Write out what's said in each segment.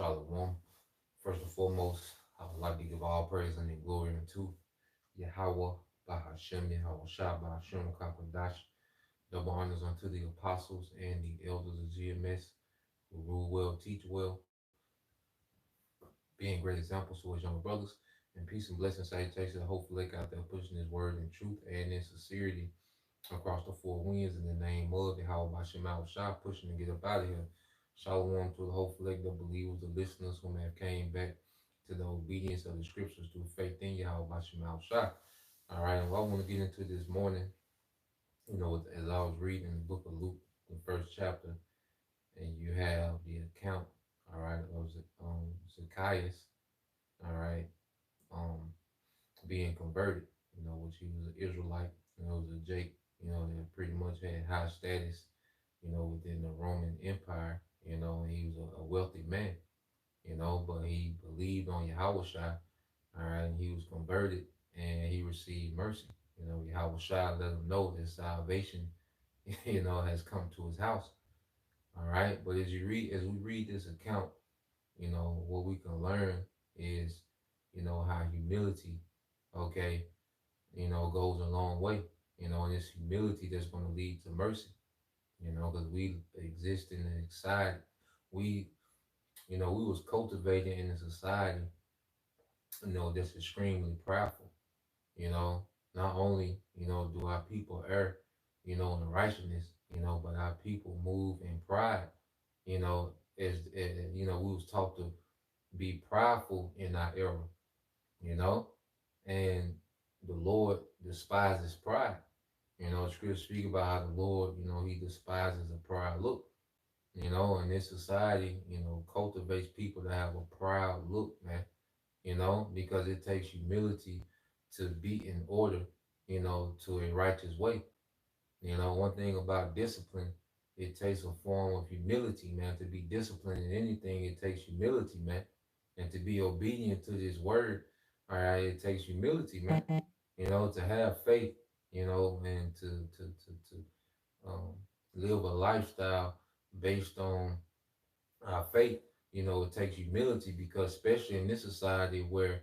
Shalom. First and foremost, I would like to give all praise and glory unto Yahweh, Bahashem, Yahweh Shah, Bahashem, Kakadash. Double honors unto the apostles and the elders of GMS who rule well, teach well, being great examples to his younger brothers. And peace and blessings, salutations. Hopefully, out there pushing his word in truth and in sincerity across the four winds in the name of Yahweh Bashem Shah, pushing to get up out of here. Shalom to the whole flag, the believers, the listeners who may have came back to the obedience of the scriptures through faith in Yahweh Bashem Shah. All right, and what I want to get into this morning, as I was reading the book of Luke, the first chapter, and you have the account, all right, of Zacchaeus, all right, um, being converted, which he was an Israelite, was a Jake, that pretty much had high status, within the Roman Empire, and he was a wealthy man, but he believed on Yahweh Shai, all right, and he was converted and he received mercy. Yahweh Shai let him know that salvation, has come to his house. All right. But as we read this account, what we can learn is, how humility, okay, goes a long way, and it's humility that's going to lead to mercy, because we exist in a society. We, we was cultivated in a society, that's extremely prideful, not only, do our people err, in righteousness, but our people move in pride, we was taught to be prideful in our era, you know, and the Lord despises pride. Scripture speak about how the Lord, he despises a proud look. And this society, cultivates people to have a proud look, man, because it takes humility to be in order, to a righteous way. One thing about discipline, it takes a form of humility, man. To be disciplined in anything, it takes humility, man. And to be obedient to this word, all right, it takes humility, man. To have faith, and to live a lifestyle based on our faith, it takes humility because especially in this society where,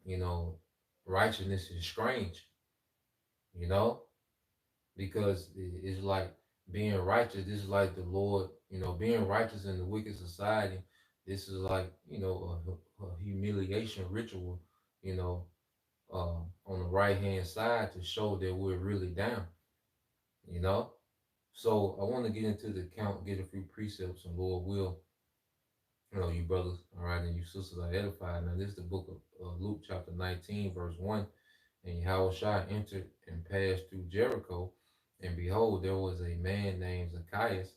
you know, righteousness is strange, you know, because it's like being righteous. This is like the Lord, being righteous in the wicked society. This is like, a humiliation ritual, you know, on the right hand side to show that we're really down, you know. So I want to get into the count, get a few precepts, and Lord will, you brothers, all right, and you sisters are edified. Now, this is the book of Luke, chapter 19, verse 1. And Yahushua entered and passed through Jericho, and behold, there was a man named Zacchaeus,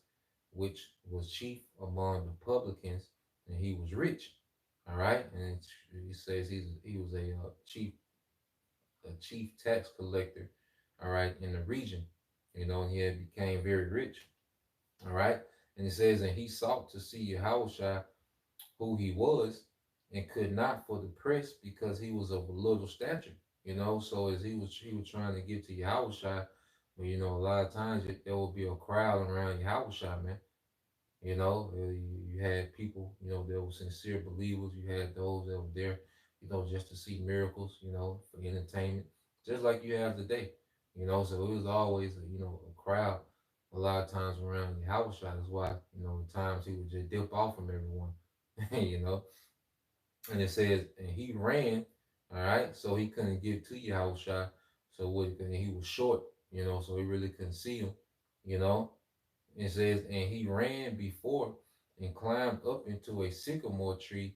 which was chief among the publicans, and he was rich. All right, and he says he was a chief tax collector. All right, in the region, and he had became very rich. All right, and it says, and he sought to see Yahushua, who he was, and could not for the press because he was of a little stature. So as he was trying to get to Yahushua, but a lot of times there will be a crowd around Yahushua, man. You had people, that were sincere believers. You had those that were there, just to see miracles, for entertainment, just like you have today. So it was always, a crowd a lot of times around Yahushua. That's why, the times he would just dip off from everyone, you know. And it says, and he ran, all right, so he couldn't get to Yahushua. So he was short, so he really couldn't see him, you know. It says, and he ran before and climbed up into a sycamore tree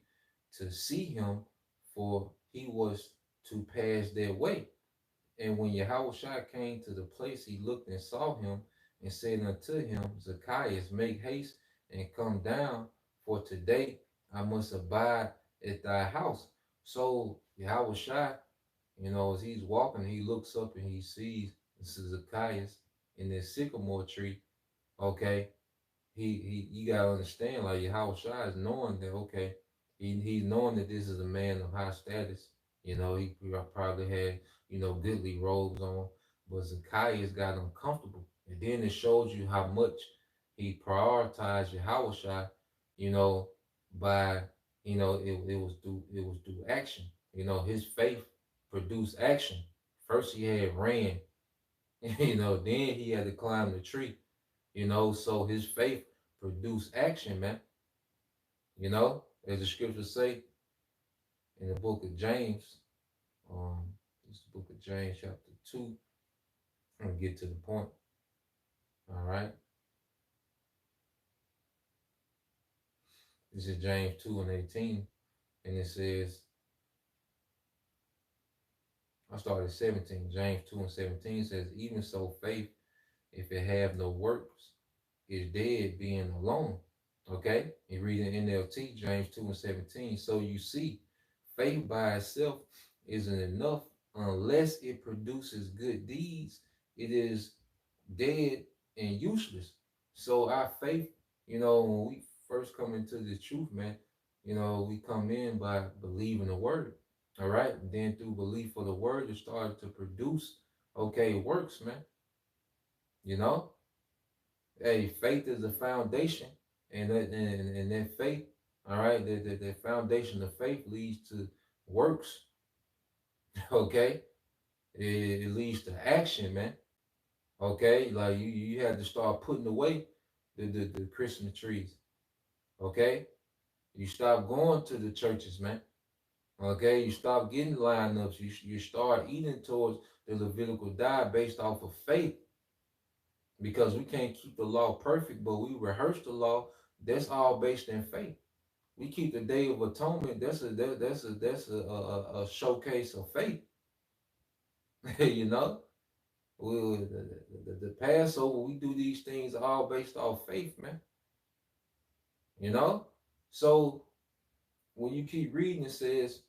to see him, for he was to pass their way. And when Yahushua came to the place, he looked and saw him and said unto him, Zacchaeus, make haste and come down, for today I must abide at thy house. So Yahushua, as he's walking, he looks up and he sees Zacchaeus in this sycamore tree. Okay, you gotta understand, like Yahushua is knowing that, okay, he's knowing that this is a man of high status. He probably had, goodly robes on, but Zacchaeus got uncomfortable. And then it shows you how much he prioritized Yahushua, you know, by, it was through action. His faith produced action. First he had ran, then he had to climb the tree. So his faith produced action, man. As the scriptures say in the book of James, it's the book of James, chapter 2. I'm gonna get to the point. All right. This is James 2 and 18. And it says, I started at 17. James 2 and 17 says, even so faith, if it have no works, is dead being alone. Okay? You read in NLT, James 2 and 17. So you see, faith by itself isn't enough unless it produces good deeds. It is dead and useless. So our faith, when we first come into the truth, man, we come in by believing the word. All right. And then through belief of the word, it started to produce, okay, works, man. Hey, faith is the foundation. And that faith, all right, the foundation of faith leads to works. Okay. It leads to action, man. Okay. Like you had to start putting away the Christmas trees. Okay. You stop going to the churches, man. Okay, you stop getting lineups. You start eating towards the Levitical diet based off of faith, because we can't keep the law perfect, but we rehearse the law. That's all based in faith. We keep the Day of Atonement. That's a showcase of faith. you know, the Passover. We do these things all based off faith, man. So when you keep reading, it says,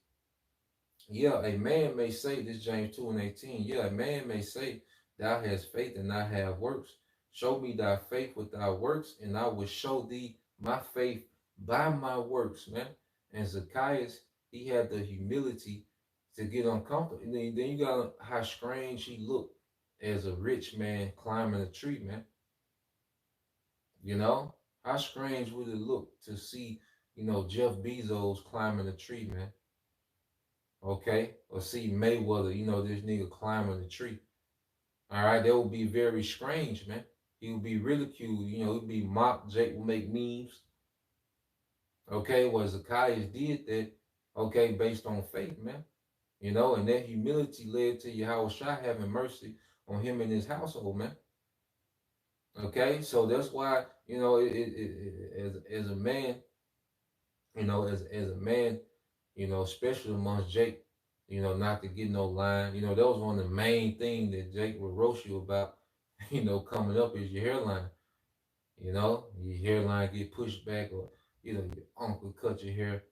yeah, a man may say, this James 2 and 18, yeah, a man may say, thou hast faith and I have works. Show me thy faith with thy works, and I will show thee my faith by my works, man. And Zacchaeus, he had the humility to get uncomfortable. And then you got how strange he looked as a rich man climbing a tree, man. How strange would it look to see, Jeff Bezos climbing a tree, man? Okay, or see Mayweather, this nigga climbing a tree. All right, that would be very strange, man. He would be ridiculed, he'd be mocked. Jake would make memes. Okay, well, Zacchaeus did that, okay, based on faith, man. And that humility led to Yahushua having mercy on him and his household, man. Okay, so that's why, as a man, as a man, especially amongst Jake, not to get no line. That was one of the main things that Jake would roast you about, coming up is your hairline. Your hairline get pushed back, or, your uncle cut your hair,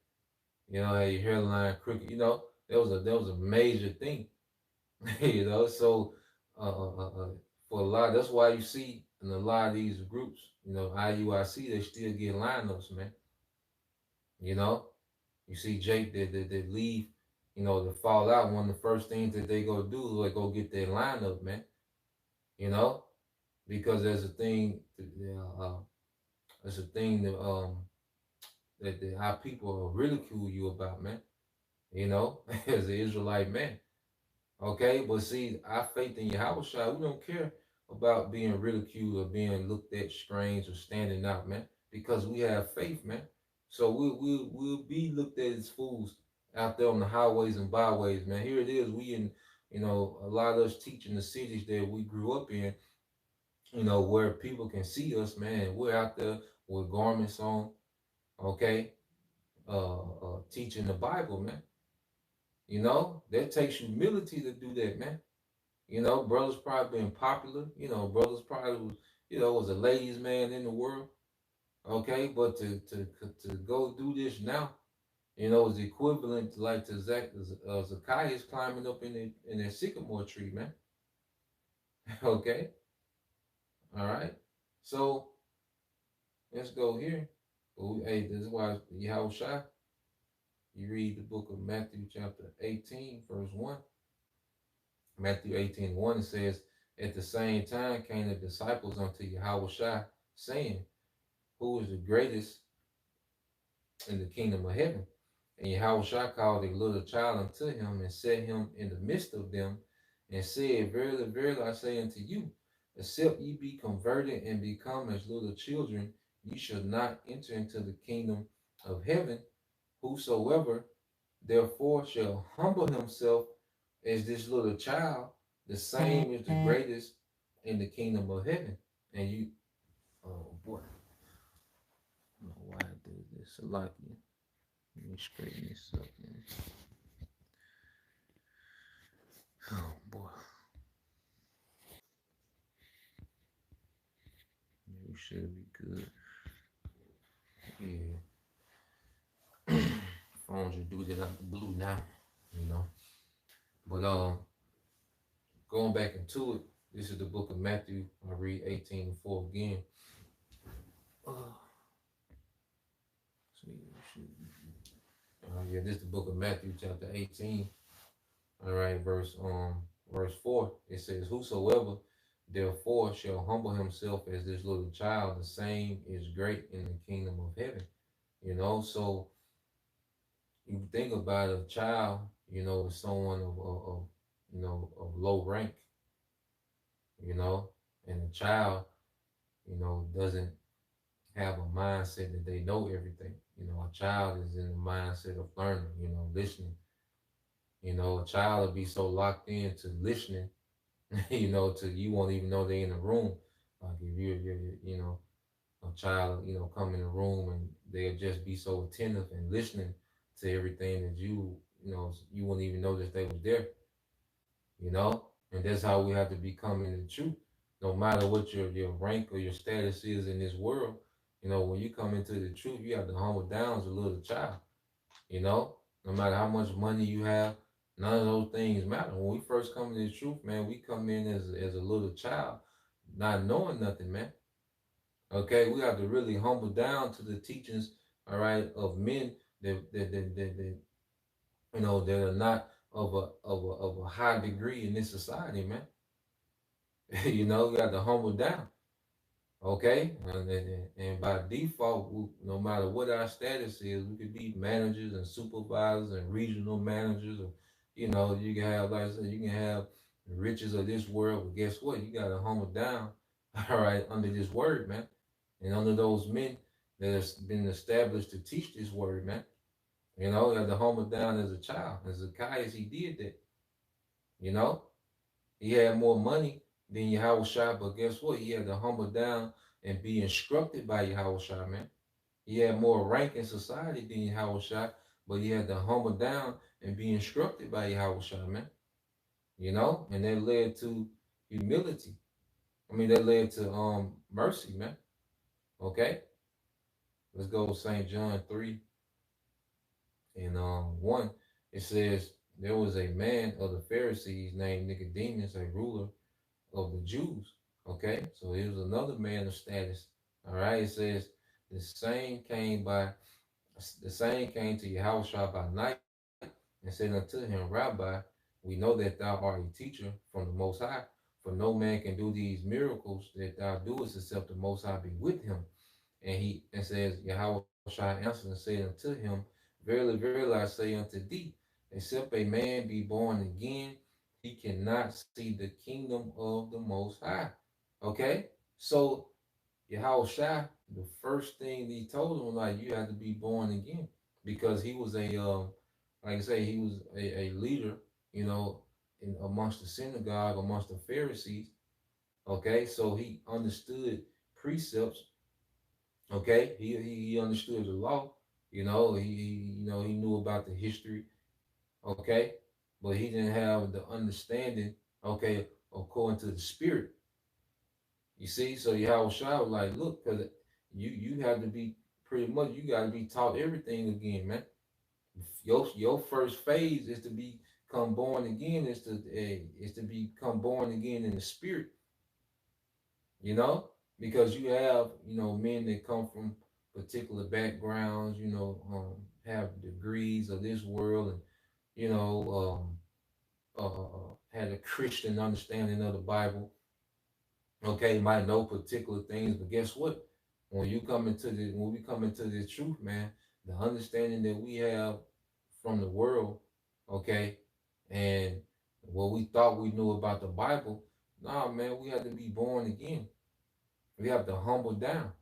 your hairline crooked, that was a major thing, so for a lot, that's why you see in a lot of these groups, IUIC, they still get lineups, man. You see Jake that leave, to fall out. One of the first things that they go do is like go get their lineup, man. Because there's a thing, there's a thing that how people ridicule you about, man. As an Israelite man. Okay, but see, our faith in Yahushua, we don't care about being ridiculed or being looked at strange or standing out, man, because we have faith, man. So we'll be looked at as fools out there on the highways and byways, man. Here it is, we in, a lot of us teaching the cities that we grew up in, where people can see us, man. We're out there with garments on, okay, teaching the Bible, man. That takes humility to do that, man. Brothers probably been popular. Brothers probably was a ladies' man in the world. Okay, but to go do this now, is equivalent to like to Zacchaeus climbing up in that sycamore tree, man. Okay, all right. So let's go here. Hey, this is why Yahushua. You read the book of Matthew chapter 18, verse 1. Matthew 18:1, it says, at the same time came the disciples unto Yahushua, saying, who is the greatest in the kingdom of heaven. And Yahushua called a little child unto him and set him in the midst of them and said, Verily, verily, I say unto you, except ye be converted and become as little children, ye shall not enter into the kingdom of heaven. Whosoever therefore shall humble himself as this little child, the same is the greatest in the kingdom of heaven. And you, oh boy, I don't know why I did this. I like you. Let me straighten this up, man. Oh boy. We should be good. Yeah. Phones just do that out the blue now, you know. But going back into it, this is the book of Matthew. I read 18:4 again. Yeah, this is the book of Matthew, chapter 18. All right, verse 4. It says, Whosoever therefore shall humble himself as this little child, the same is great in the kingdom of heaven. You know, so you think about a child, you know, someone of you know, of low rank, you know, and a child, you know, doesn't have a mindset that they know everything. You know, a child is in the mindset of learning, you know, listening. You know, a child will be so locked into listening, you know, to you won't even know they're in the room. Like if you know, a child, you know, come in the room and they'll just be so attentive and listening to everything that you know, you wouldn't even know that they was there, you know? And that's how we have to become in the truth. No matter what your rank or your status is in this world, you know, when you come into the truth, you have to humble down as a little child, you know? No matter how much money you have, none of those things matter. When we first come into the truth, man, we come in as a little child, not knowing nothing, man. Okay, we have to really humble down to the teachings, all right, of men that you know that are not of a high degree in this society, man. You know, we have to humble down. Okay, and by default, no matter what our status is, we could be managers and supervisors and regional managers, or you know, you can have, like I said, you can have the riches of this world, but guess what? You got to humble down, all right, under this word, man, and under those men that has been established to teach this word, man. You know, you have to humble down as a child. As Zacchaeus, he did that. You know, he had more money than Yahushua, but guess what? He had to humble down and be instructed by Yahushua, man. He had more rank in society than Yahushua, but he had to humble down and be instructed by Yahushua, man. You know, and that led to humility. I mean, that led to mercy, man. Okay, let's go to St. John 3 and 1. It says there was a man of the Pharisees named Nicodemus, a ruler of the Jews. Okay, so he was another man of status. All right, it says the same came to Yahushua by night and said unto him, Rabbi, we know that thou art a teacher from the Most High, for no man can do these miracles that thou doest except the Most High be with him. And says, Yahushua answered and said unto him, Verily, verily, I say unto thee, except a man be born again, he cannot see the kingdom of the Most High. Okay? So, Yahushua, the first thing he told him, like, you have to be born again. Because he was like I say, he was a leader, you know, amongst the synagogue, amongst the Pharisees. Okay? So he understood precepts. Okay? He understood the law. You know, he knew about the history. Okay? But he didn't have the understanding, okay, according to the spirit. You see, so Yahushua was like, look, because you have to be pretty much, you got to be taught everything again, man. Your first phase is to become born again, is to become born again in the spirit, you know, because you have, you know, men that come from particular backgrounds, you know, have degrees of this world, and you know, had a Christian understanding of the Bible. Okay, might know particular things, but guess what? When we come into the truth, man, the understanding that we have from the world, okay, and what we thought we knew about the Bible. Nah, man, we have to be born again. We have to humble down.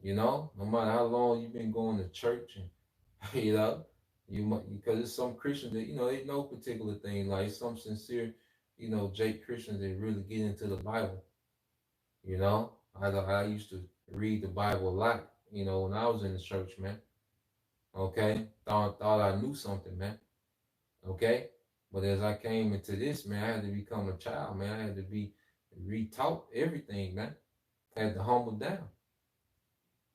No matter how long you've been going to church, and you might, because there's some Christians that they know particular thing, like some sincere, Jake Christians that really get into the Bible. I used to read the Bible a lot. When I was in the church, man. Okay, thought I knew something, man. Okay, but as I came into this, man, I had to become a child, man. I had to be retaught everything, man. I had to humble down,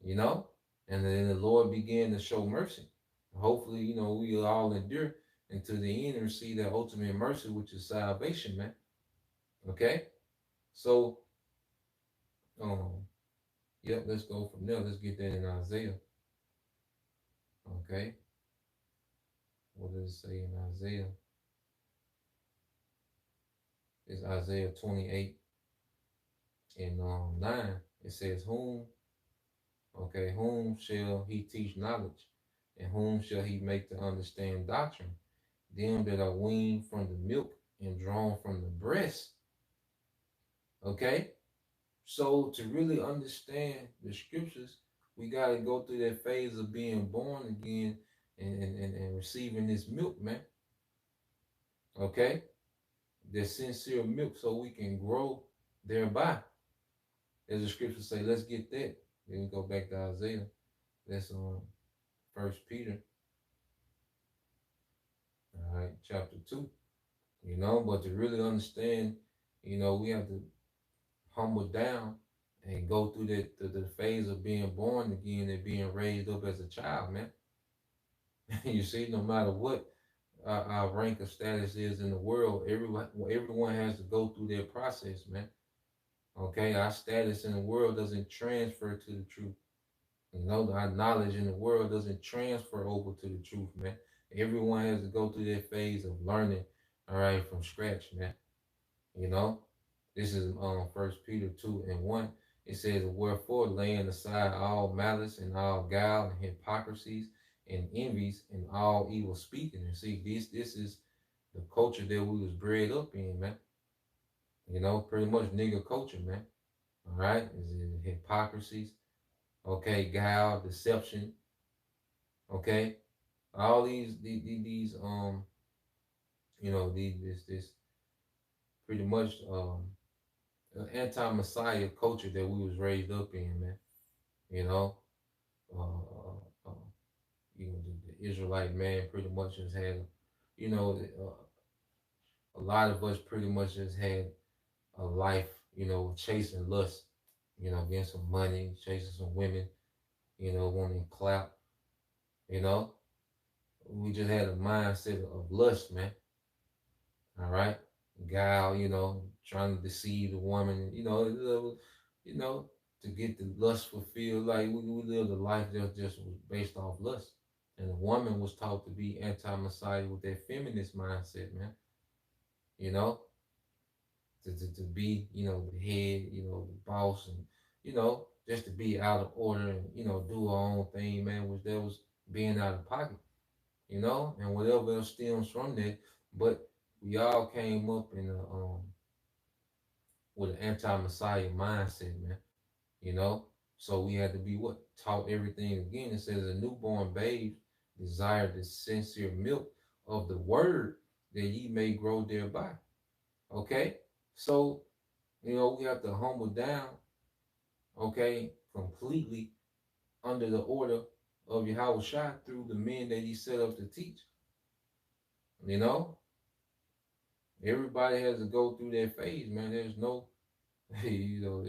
you know, and then the Lord began to show mercy. Hopefully, we all endure until the end and receive that ultimate mercy, which is salvation, man. Okay, so um, yep, let's go from there. Let's get that in Isaiah. Okay, what does it say in Isaiah? It's Isaiah 28 and 9. It says, whom shall he teach knowledge, and whom shall he make to understand doctrine? Them that are weaned from the milk and drawn from the breast. Okay? So to really understand the scriptures, we got to go through that phase of being born again and receiving this milk, man. Okay? The sincere milk so we can grow thereby. As the scriptures say, let's get that. Then we go back to Isaiah. That's First Peter. All right, chapter 2. But to really understand, we have to humble down and go through the phase of being born again and being raised up as a child, man. You see, no matter what our rank of status is in the world, everyone has to go through their process, man. Okay, our status in the world doesn't transfer to the truth. Our knowledge in the world doesn't transfer over to the truth, man. Everyone has to go through that phase of learning, all right, from scratch, man. You know, this is First Peter 2:1. It says, "Wherefore, laying aside all malice and all guile and hypocrisies and envies and all evil speaking." And see, this is the culture that we was bred up in, man. Pretty much nigga culture, man. All right, is hypocrisies, okay, guile, deception, okay, all these this pretty much anti-Messiah culture that we was raised up in, man. You know, uh, uh, uh, the Israelite man pretty much just had, you know, a lot of us pretty much just had a life, chasing lust, getting some money, chasing some women, wanting clout, you know. We just had a mindset of lust, man. All right, guile, trying to deceive the woman, to get the lust fulfilled. Like we lived a life that just was based off lust, and the woman was taught to be anti-Messiah with that feminist mindset, man. You know, to be, the head, the boss, and just to be out of order and do her own thing, man. That was being out of pocket, and whatever else stems from that. But we all came up in with an anti-Messiah mindset, man. You know, so we had to be what taught everything again. It says a newborn babe desire the sincere milk of the word that ye may grow thereby. Okay, so we have to humble down. Okay, completely under the order of Yahweh Shai through the men that He set up to teach. Everybody has to go through that phase, man. There's no, you know,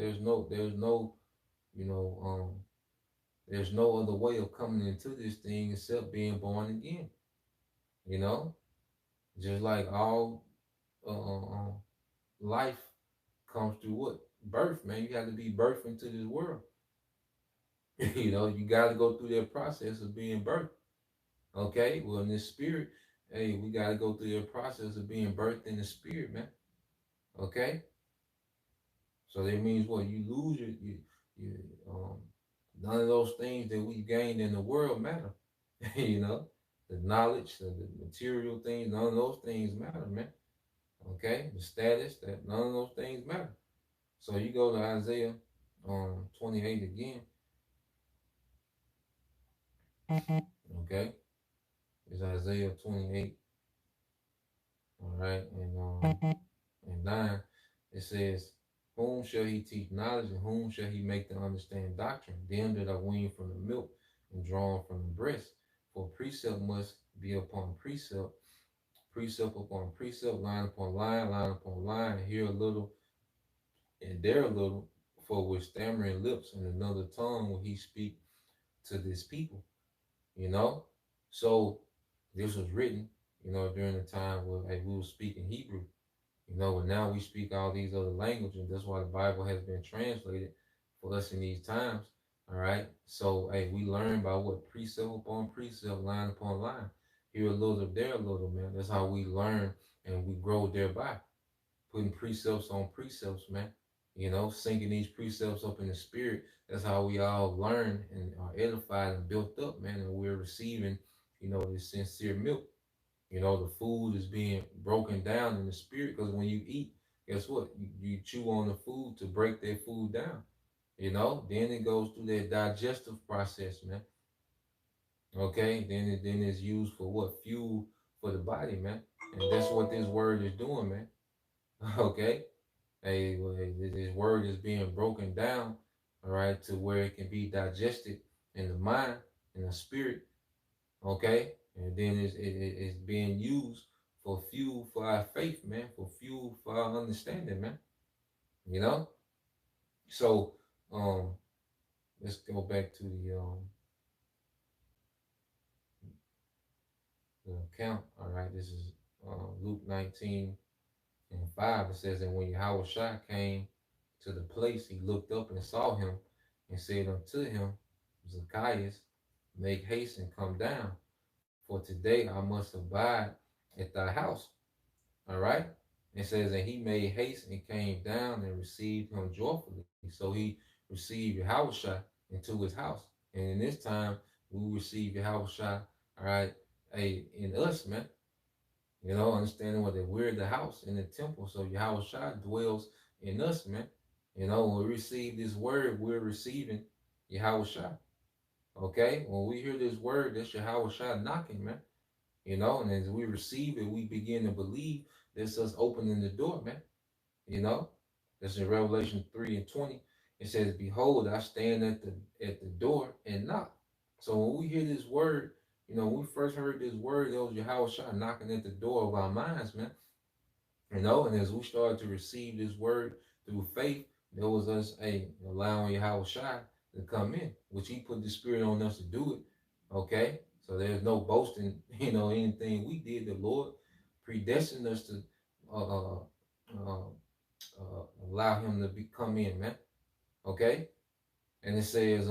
there's no other way of coming into this thing except being born again. Just like all life comes through what? Birth, man. You have to be birthed into this world. You got to go through that process of being birthed. Okay, well, in this spirit, hey, we got to go through the process of being birthed in the spirit, man. Okay, so that means what? You lose none of those things that we gained in the world matter. You know, the knowledge, the material things, none of those things matter, man. Okay, the status, that none of those things matter. So you go to Isaiah 28 again. Okay, it's Isaiah 28. All right, and 9, it says, "Whom shall he teach knowledge, and whom shall he make to understand doctrine? Them that are weaned from the milk and drawn from the breast. For precept must be upon precept, precept upon precept, line upon line, line upon line. Here a little, and there a little. For with stammering lips and another tongue will he speak to this people." You know, so this was written, during the time where we were speaking Hebrew. But now we speak all these other languages. That's why the Bible has been translated for us in these times. All right. So, hey, we learn by what? Precept upon precept, line upon line. Here a little, there a little, man. That's how we learn and we grow thereby. Putting precepts on precepts, man. Sinking these precepts up in the spirit. That's how we all learn and are edified and built up, man. And we're receiving, this sincere milk. The food is being broken down in the spirit, because when you eat, guess what? You chew on the food to break that food down. Then it goes through that digestive process, man. Okay, then it's used for what? Fuel for the body, man. And that's what this word is doing, man. Okay, hey, well, this word is being broken down, all right, to where it can be digested in the mind, in the spirit. Okay, and then it's being used for fuel for our faith, man, for fuel for our understanding, man. You know, so let's go back to the account. All right, this is Luke 19:5. It says, "And when Yahushua came to the place, he looked up and saw him, and said unto him, Zacchaeus, make haste and come down, for today I must abide at thy house." All right. It says, "And he made haste and came down and received him joyfully." So he received Yahushua into his house. And in this time, we receive Yahushua, all right, in us, man. Understanding what that we're the house in the temple. So Yahushua dwells in us, man. When we receive this word, we're receiving Yahushua. Okay? When we hear this word, that's Yahushua knocking, man. And as we receive it, we begin to believe. That's us opening the door, man. That's in Revelation 3:20. It says, "Behold, I stand at the door and knock." So when we hear this word, when we first heard this word, that was Yahushua knocking at the door of our minds, man. And as we started to receive this word through faith, there was us allowing Yahushua to come in, which he put the spirit on us to do it. Okay? So there's no boasting, anything we did. The Lord predestined us to uh, uh, allow him to come in, man. Okay? And it says,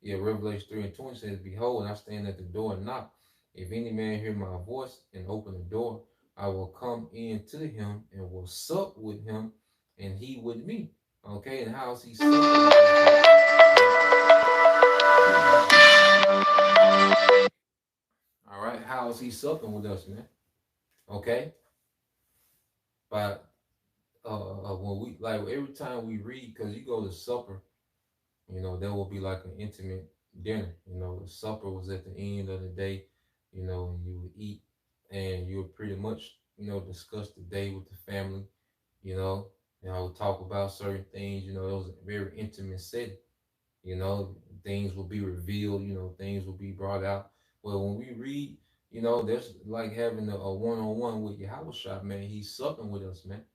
Revelation 3:20 says, "Behold, I stand at the door and knock. If any man hear my voice and open the door, I will come in to him and will sup with him and he with me." Okay, and how is he supping with us? All right, how is he supping with us, man? Okay, but when we, like, every time we read, because you go to supper, there will be like an intimate dinner. The supper was at the end of the day, and you would eat, and you would pretty much, discuss the day with the family, you know, talk about certain things. It was a very intimate setting. Things will be revealed, things will be brought out. Well, when we read, that's like having a one-on-one with Yahushua, man. He's supping with us, man.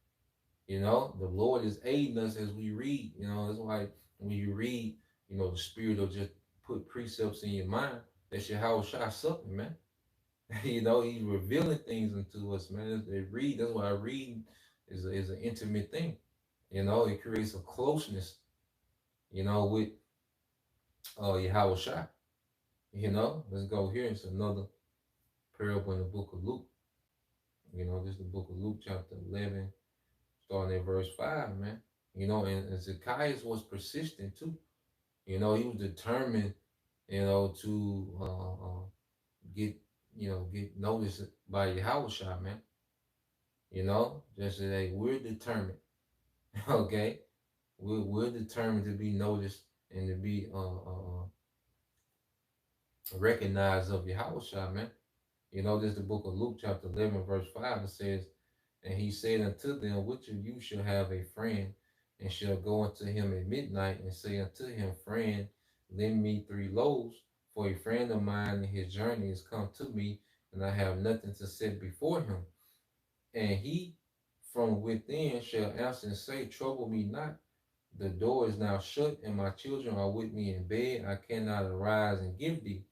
The Lord is aiding us as we read. That's why when you read, the Spirit will just put precepts in your mind. That's your Yahushua supping, man. He's revealing things unto us, man. They read. That's why reading is an intimate thing. It creates a closeness, with Yahushua. Let's go here. It's another parable in the book of Luke. This is the book of Luke, chapter 11, starting at verse 5, man. And Zacchaeus was persistent too. You know, he was determined, you know, to get, you know, get noticed by Yahushua, man. You know, just say we're determined, okay? We're determined to be noticed and to be recognized of Yahushua, man. You know, this is the book of Luke, chapter 11, verse 5. It says, and he said unto them, which of you shall have a friend, and shall go unto him at midnight, and say unto him, friend, lend me 3 loaves, for a friend of mine in his journey is come to me, and I have nothing to set before him. And he from within shall answer and say, trouble me not. The door is now shut, and my children are with me in bed. I cannot arise and give thee.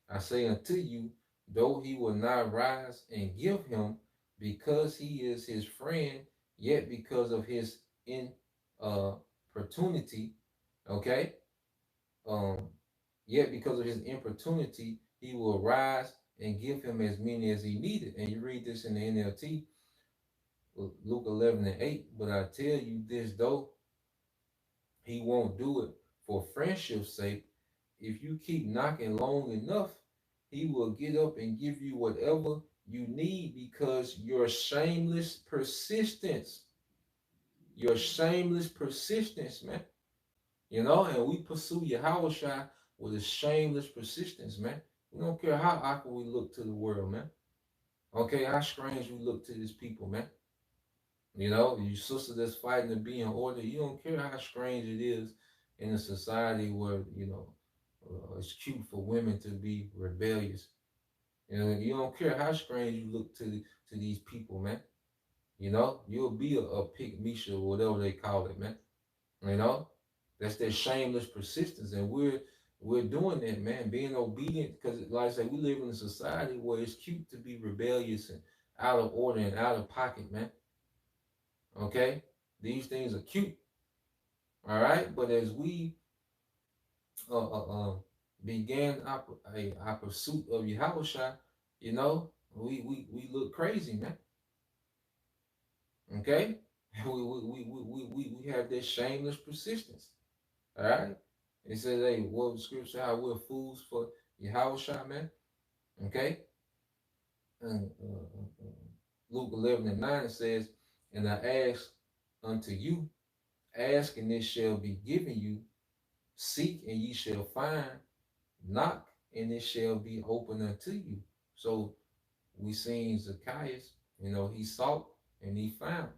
I say unto you, though he will not rise and give him, because he is his friend, yet because of his importunity, okay, um, yet because of his importunity, he will rise and give him as many as he needed. And you read this in the NLT, Luke 11 and 8. But I tell you this, though he won't do it for friendship's sake, if you keep knocking long enough, he will get up and give you whatever you need, because your shameless persistence, man. You know, and we pursue Yahushua with a shameless persistence, man. We don't care how awkward we look to the world, man. Okay, how strange we look to these people, man. You know, you sister that's fighting to be in order, you don't care how strange it is in a society where, you know, it's cute for women to be rebellious. You know, you don't care how strange you look to these people, man. You know, you'll be a pick Misha or whatever they call it, man. You know, that's their shameless persistence, and we're doing that, man. Being obedient, because like I say, we live in a society where it's cute to be rebellious and out of order and out of pocket, man. Okay, these things are cute, all right. But as we uh, uh, uh, began our pursuit of Yahushua, you know, we look crazy, man. Okay, we have that shameless persistence. All right. It says, hey, what the scripture how we're fools for Yahushua, man. Okay. And Luke 11 and 9 says, and I ask unto you, ask and it shall be given you, seek and ye shall find, knock and it shall be open unto you. So we seen Zacchaeus, you know, he sought and he found.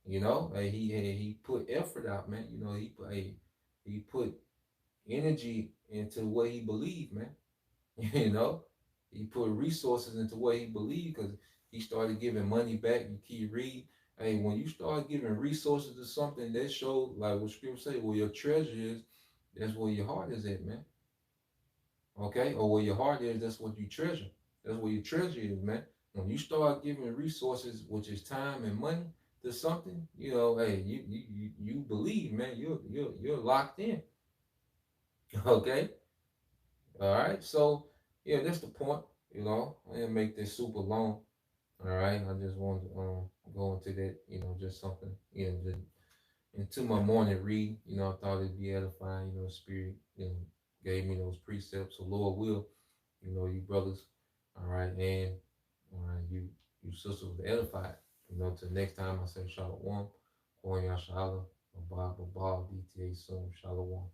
You know, he put effort out, man. You know, he put energy into what he believed, man. You know, he put resources into what he believed, because he started giving money back. You keep read, hey, when you start giving resources to something, that shows like what scripture say, where your treasure is, that's where your heart is at, man. Okay, or where your heart is, that's what you treasure. That's where your treasure is, man. When you start giving resources, which is time and money, to something, you know, hey, you believe, man. You're locked in. Okay, all right. So yeah, that's the point. You know, I didn't make this super long. All right, I just wanted to go into that. You know, just something. You know, just into my morning read. You know, I thought it'd be edifying. You know, Spirit, you know, gave me those precepts. So Lord will, you know, you brothers. All right, and all right, you sisters was edified. You know, till next time I say Shalom, Kohen Yashala, Abba, DTA, Shalom.